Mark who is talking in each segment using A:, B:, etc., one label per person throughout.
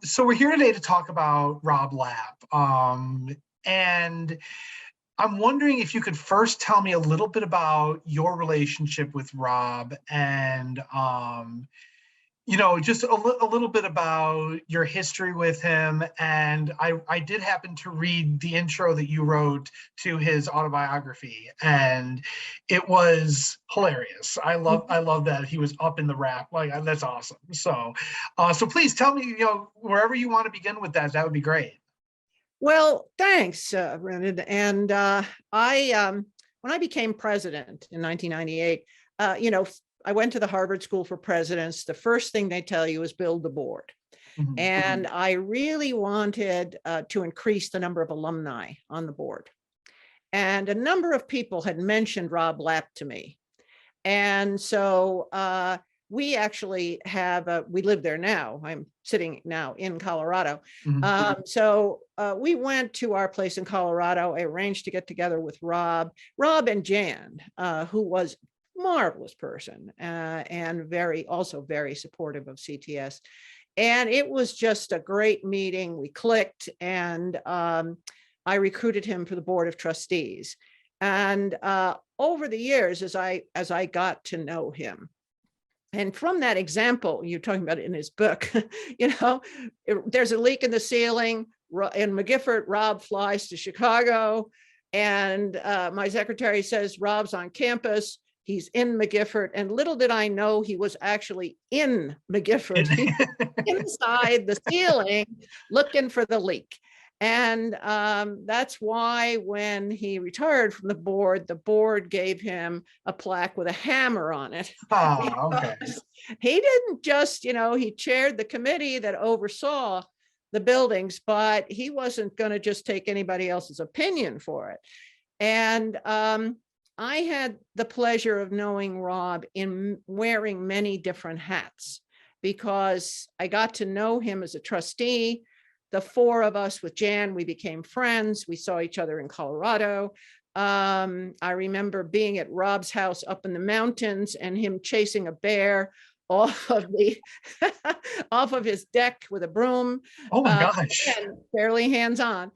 A: So we're here today to talk about Robb Lapp. And I'm wondering if you could first tell me a little bit about your relationship with Robb and, just a little bit about your history with him. And I did happen to read the intro that you wrote to his autobiography, and it was hilarious. I love that he was up in the rap. Like, that's awesome. So please tell me, wherever you want to begin with that would be great.
B: Well, thanks, Brendan. And when I became president in 1998, I went to the Harvard School for Presidents. The first thing they tell you is build the board.
A: Mhm.
B: And I really wanted to increase the number of alumni on the board. And a number of people had mentioned Robb Lapp to me. And so we actually we live there now. I'm sitting now in Colorado.
A: Mhm.
B: So we went to our place in Colorado. I arranged to get together with Robb and Jan, who was a marvelous person and also very supportive of CTS. And it was just a great meeting. We clicked, and I recruited him for the board of trustees. And over the years, as I got to know him, and from that example you're talking about in his book, there's a leak in the ceiling in McGiffert. Robb flies to Chicago, and my secretary says Robb's on campus. He's in McGiffert, and little did I know he was actually in McGiffert, inside the ceiling, looking for the leak. And that's why when he retired from the board gave him a plaque with a hammer on it.
A: Okay.
B: He didn't just, he chaired the committee that oversaw the buildings, but he wasn't going to just take anybody else's opinion for it. And I had the pleasure of knowing Robb in wearing many different hats, because I got to know him as a trustee. The four of us with Jan, we became friends. We saw each other in Colorado. I remember being at Robb's house up in the mountains and him chasing a bear off of his deck with a broom.
A: Oh my gosh.
B: Fairly hands-on.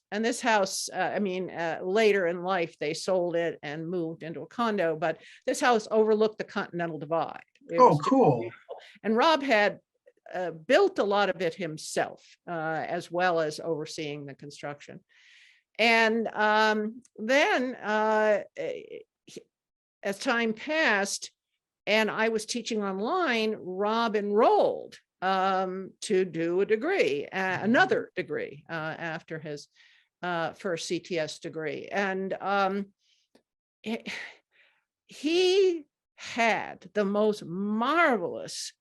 B: And this house, later in life, they sold it and moved into a condo, but this house overlooked the Continental Divide.
A: Oh, cool.
B: And Robb had built a lot of it himself, as well as overseeing the construction. And then as time passed and I was teaching online, Robb enrolled to do a degree, another degree after his first CTS degree. And he had the most marvelous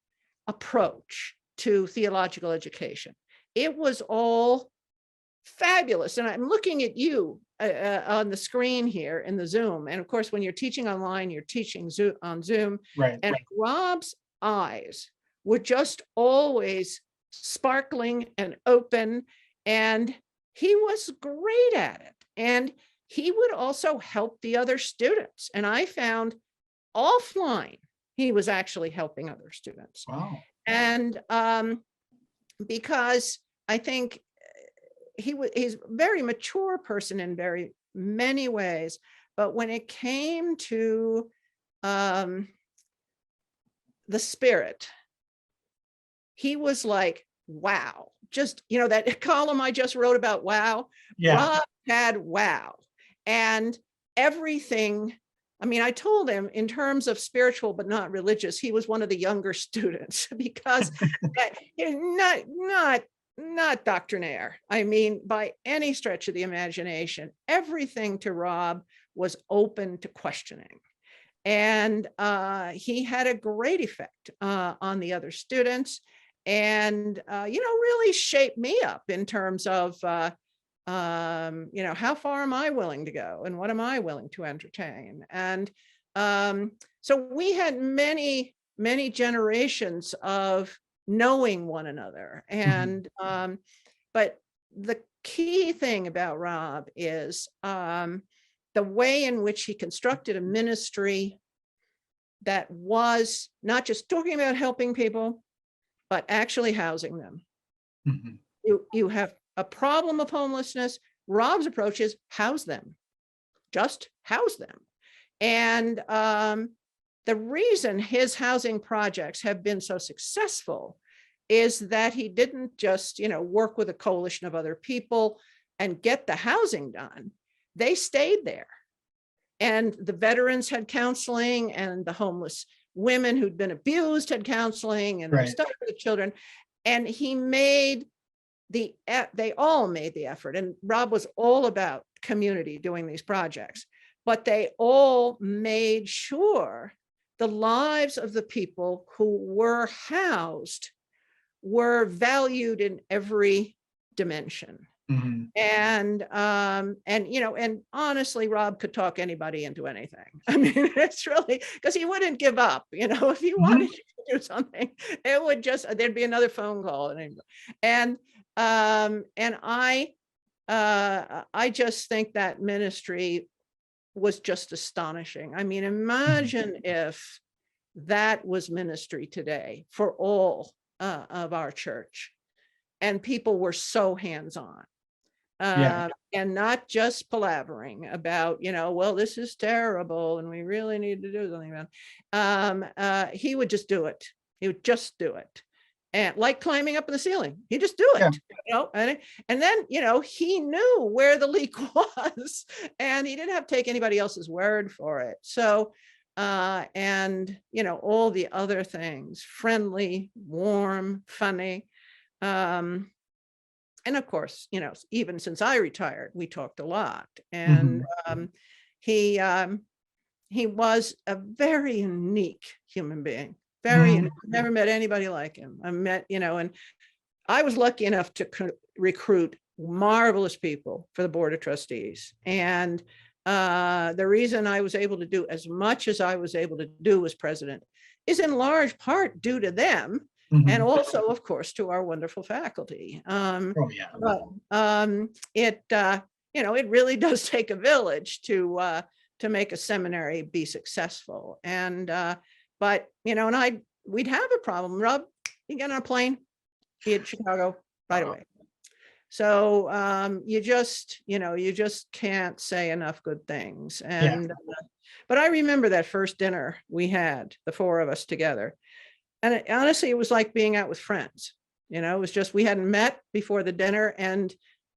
B: approach to theological education. It was all fabulous. And I'm looking at you on the screen here in the Zoom. And of course, when you're teaching online, you're teaching on Zoom.
A: Right.
B: And Robb's eyes were just always sparkling and open. And he was great at it. And he would also help the other students. And I found offline, he was actually helping other students.
A: Wow.
B: And because I think he's a very mature person in very many ways, but when it came to the spirit, he was like, wow. Just, that column I just wrote about wow,
A: Yeah.
B: Robb had wow. And everything, I told him in terms of spiritual but not religious, he was one of the younger students, because not doctrinaire. By any stretch of the imagination, everything to Robb was open to questioning. And he had a great effect on the other students, and really shaped me up in terms of how far am I willing to go and what am I willing to entertain? And so we had many generations of knowing one another. And but the key thing about Robb is the way in which he constructed a ministry that was not just talking about helping people, but actually housing them.
A: Mhm.
B: You have a problem of homelessness. Rob's approach is house them, just house them. And the reason his housing projects have been so successful is that he didn't just, work with a coalition of other people and get the housing done. They stayed there. And the veterans had counseling, and the homeless women who'd been abused had counseling, and they're stuck with the children. And they all made the effort. And Rob was all about community doing these projects, but they all made sure the lives of the people who were housed were valued in every dimension.
A: Mhm.
B: And honestly, Rob could talk anybody into anything. I mean, it's really, because he wouldn't give up. If he wanted to do something, it would there'd be another phone call. And I just think that ministry was just astonishing. I mean, imagine if that was ministry today for all of our church, and people were so hands-on.
A: Yeah.
B: And not just palavering about, well, this is terrible and we really need to do something about it. He would just do it. He would just do it. And like climbing up in the ceiling, he just do it, and then, he knew where the leak was, and he didn't have to take anybody else's word for it. So, and, all the other things, friendly, warm, funny. And of course, even since I retired, we talked a lot. And he was a very unique human being. Very, never met anybody like him. I met, and I was lucky enough to recruit marvelous people for the Board of Trustees. And the reason I was able to do as much as I was able to do as president is in large part due to them. And also, of course, to our wonderful faculty.
A: Oh, yeah.
B: But it really does take a village to make a seminary be successful. And but we'd have a problem. Rob, you get on a plane, be at Chicago right away. So you just can't say enough good things. And but I remember that first dinner we had, the four of us together. And honestly, it was like being out with friends. It was just, we hadn't met before the dinner, and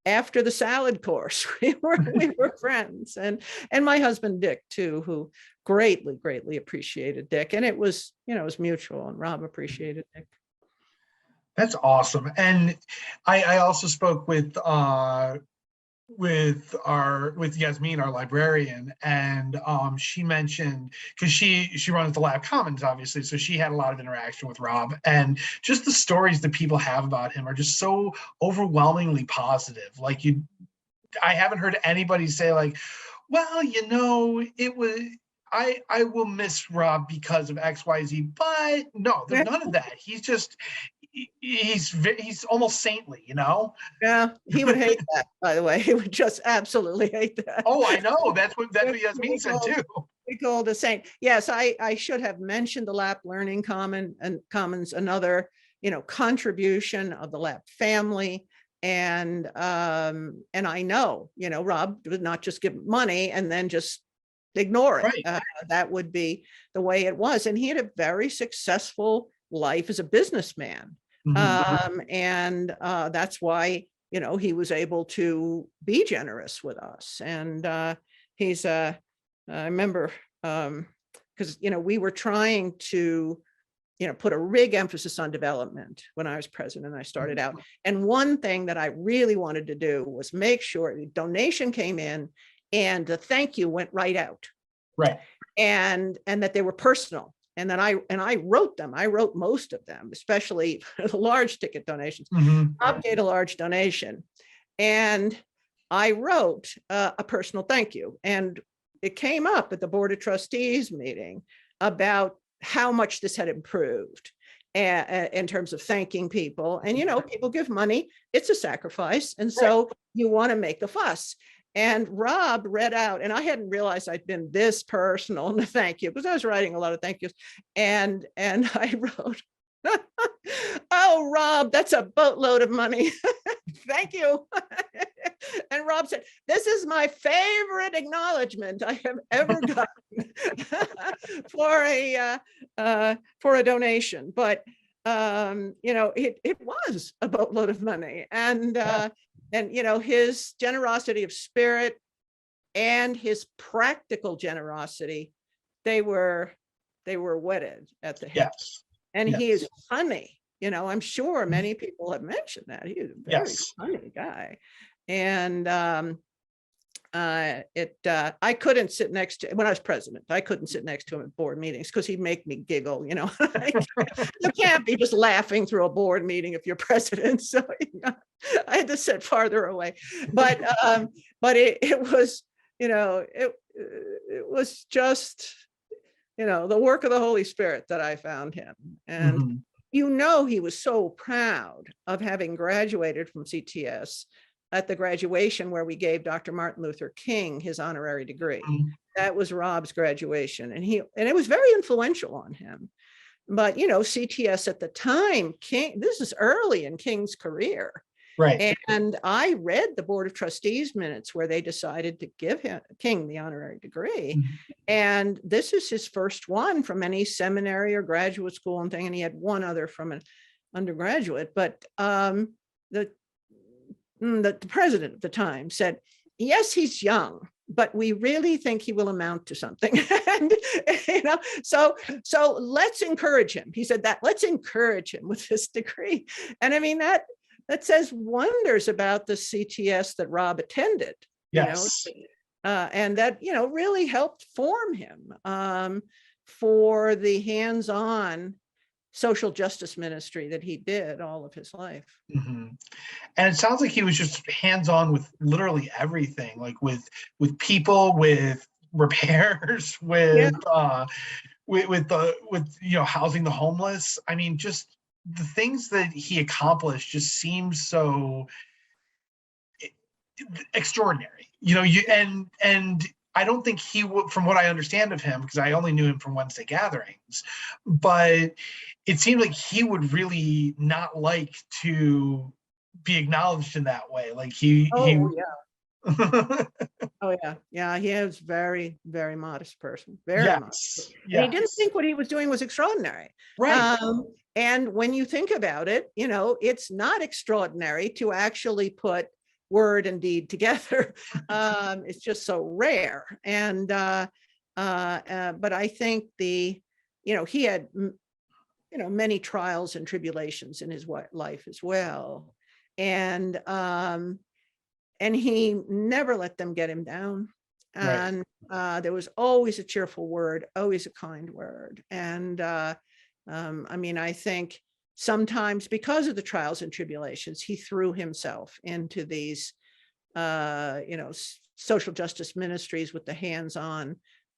B: after the salad course, we were friends. And my husband, Dick, too, who greatly appreciated Dick. And it was mutual, and Rob appreciated Dick.
A: That's awesome. And I also spoke with Yasmin, our librarian, and she mentioned, because she runs the Lab Commons, obviously, so she had a lot of interaction with Rob, and just the stories that people have about him are just so overwhelmingly positive. Like, I haven't heard anybody say like, well, it was, I will miss Rob because of XYZ, but no, there's none of that. He's just, he's almost saintly,
B: Yeah, he would hate that, by the way. He would just absolutely hate that.
A: Oh, I know. That's what Yasmin said too.
B: We called a saint. Yes, I should have mentioned the Lapp Learning Commons, another, contribution of the Lapp family. And I know, Rob would not just give money and then just ignore it.
A: Right.
B: That would be the way it was. And he had a very successful life as a businessman. And that's why, he was able to be generous with us. And he's, I remember, because, we were trying to, put a big emphasis on development when I was president. I started out. And one thing that I really wanted to do was make sure the donation came in and the thank you went right out.
A: Right.
B: And that they were personal. And then I wrote them. I wrote most of them, especially the large ticket donations. I paid a large donation, and I wrote a personal thank you. And it came up at the Board of Trustees meeting about how much this had improved in terms of thanking people. And, people give money, it's a sacrifice. And so you want to make the fuss. And Rob read out, and I hadn't realized I'd been this personal in the thank you, because I was writing a lot of thank yous. And I wrote, Oh, Rob, that's a boatload of money. Thank you. And Rob said, this is my favorite acknowledgement I have ever gotten for a donation. But it was a boatload of money. And his generosity of spirit and his practical generosity, they were wedded at the hip.
A: Yes.
B: And
A: Yes.
B: he is funny. I'm sure many people have mentioned that. He is a very funny guy. And I couldn't sit next to, when I was president, I couldn't sit next to him at board meetings because he'd make me giggle. You can't be just laughing through a board meeting if you're president. So I had to sit farther away. But it was, it was just, the work of the Holy Spirit that I found him. And he was so proud of having graduated from CTS at the graduation where we gave Dr. Martin Luther King his honorary degree. That was Rob's graduation. And it was very influential on him. But, CTS at the time, this is early in King's career.
A: Right.
B: And I read the Board of Trustees minutes where they decided to give King the honorary degree. And this is his first one from any seminary or graduate school and thing. And he had one other from an undergraduate. But the president at the time said, yes, he's young, but we really think he will amount to something. And, so let's encourage him. He said that, let's encourage him with this degree. And I mean, that says wonders about the CTS that Rob attended.
A: Yes.
B: And that, really helped form him for the hands-on social justice ministry that he did all of his life.
A: And it sounds like he was just hands-on with literally everything, like with people, with repairs, with housing the homeless. I mean, just the things that he accomplished just seem so extraordinary, and I don't think he would, from what I understand of him, because I only knew him from Wednesday gatherings, but it seemed like he would really not like to be acknowledged in that way. Like he
B: Yeah, he is very, very modest person. Very modest. And he didn't think what he was doing was extraordinary.
A: Right.
B: And when you think about it, it's not extraordinary to actually put word and deed together. It's just so rare. And but I think he had many trials and tribulations in his life as well. And he never let them get him down. And there was always a cheerful word, always a kind word. And I think sometimes because of the trials and tribulations, he threw himself into these, social justice ministries with the hands-on.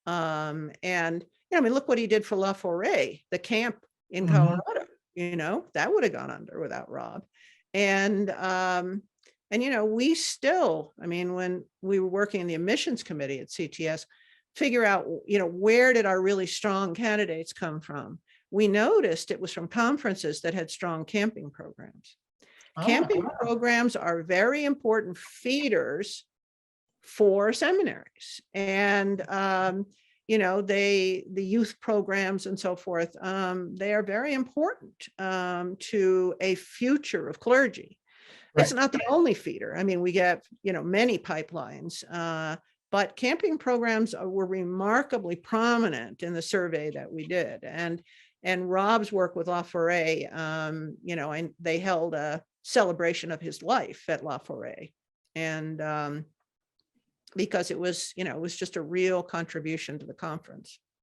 B: Look what he did for La Forêt, the camp in Colorado. That would have gone under without Rob. And we still, when we were working in the admissions committee at CTS, figure out, where did our really strong candidates come from? We noticed it was from conferences that had strong camping programs. Camping programs are very important feeders for seminaries. And, the youth programs and so forth, they are very important to a future of clergy. Right. It's not the only feeder. We get, many pipelines, but camping programs were remarkably prominent in the survey that we did. And Rob's work with La Forêt, and they held a celebration of his life at La Forêt. And because it was just a real contribution to the conference.